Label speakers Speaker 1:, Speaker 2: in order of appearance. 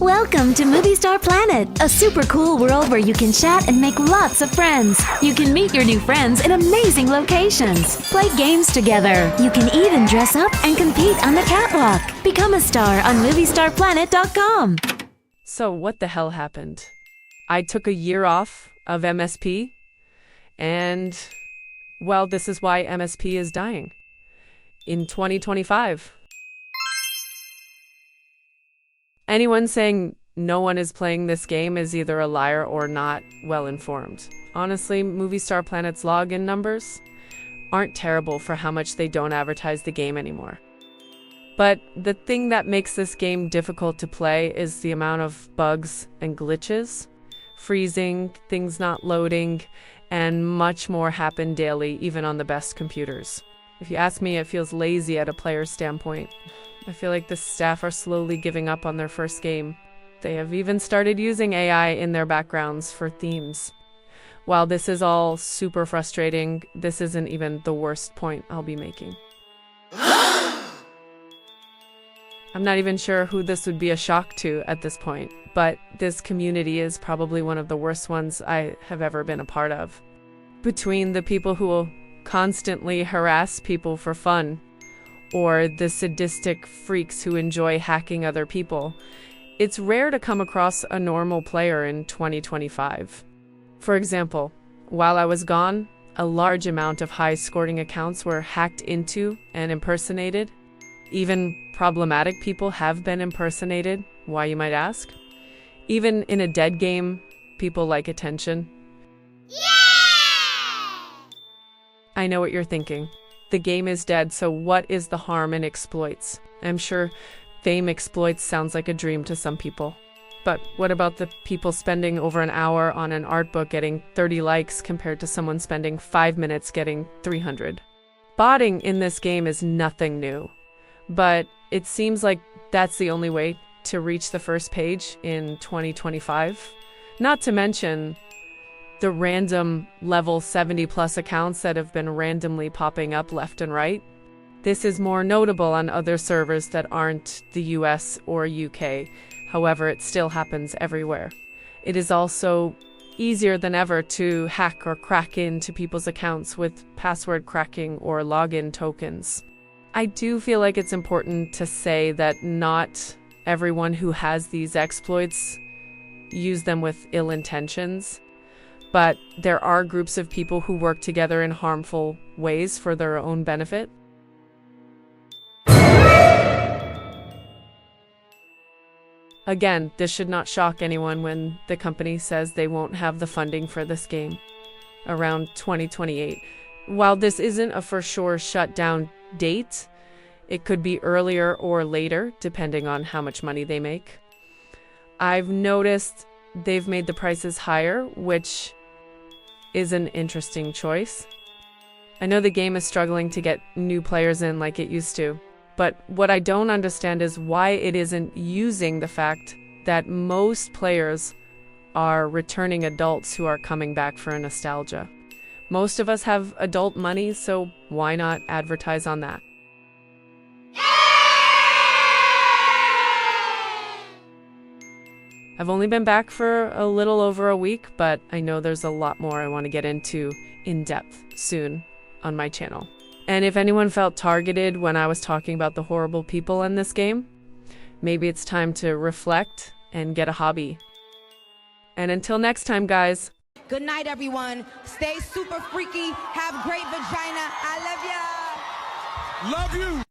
Speaker 1: Welcome to Movie Star Planet, a super cool world where you can chat and make lots of friends. You can meet your new friends in amazing locations, play games together. You can even dress up and compete on the catwalk. Become a star on moviestarplanet.com.
Speaker 2: So what the hell happened? I took a year off of MSP, and, well, this is why MSP is dying. In 2025. Anyone saying no one is playing this game is either a liar or not well informed. Honestly, Movie Star Planet's login numbers aren't terrible for how much they don't advertise the game anymore. But the thing that makes this game difficult to play is the amount of bugs and glitches, freezing, things not loading, and much more happen daily, even on the best computers. If you ask me, it feels lazy at a player's standpoint. I feel like the staff are slowly giving up on their first game. They have even started using AI in their backgrounds for themes. While this is all super frustrating, this isn't even the worst point I'll be making. I'm not even sure who this would be a shock to at this point, but this community is probably one of the worst ones I have ever been a part of. Between the people who will constantly harass people for fun, or the sadistic freaks who enjoy hacking other people, it's rare to come across a normal player in 2025. For example, while I was gone, a large amount of high-scoring accounts were hacked into and impersonated. Even problematic people have been impersonated. Why, you might ask? Even in a dead game, people like attention. Yeah! I know what you're thinking. The game is dead, so what is the harm in exploits? I'm sure fame exploits sounds like a dream to some people. But what about the people spending over an hour on an art book getting 30 likes compared to someone spending 5 minutes getting 300? Botting in this game is nothing new, but it seems like that's the only way to reach the first page in 2025. Not to mention the random level 70+ accounts that have been randomly popping up left and right. This is more notable on other servers that aren't the US or UK. However, it still happens everywhere. It is also easier than ever to hack or crack into people's accounts with password cracking or login tokens. I do feel like it's important to say that not everyone who has these exploits use them with ill intentions. But there are groups of people who work together in harmful ways for their own benefit. Again, this should not shock anyone when the company says they won't have the funding for this game around 2028. While this isn't a for sure shutdown date, it could be earlier or later, depending on how much money they make. I've noticed they've made the prices higher, which is an interesting choice. I know the game is struggling to get new players in like it used to, but what I don't understand is why it isn't using the fact that most players are returning adults who are coming back for nostalgia. Most of us have adult money, so why not advertise on that? I've only been back for a little over a week, but I know there's a lot more I want to get into in depth soon on my channel. And if anyone felt targeted when I was talking about the horrible people in this game, maybe it's time to reflect and get a hobby. And until next time, guys.
Speaker 3: Good night, everyone. Stay super freaky. Have great vagina. I love ya.
Speaker 4: Love you.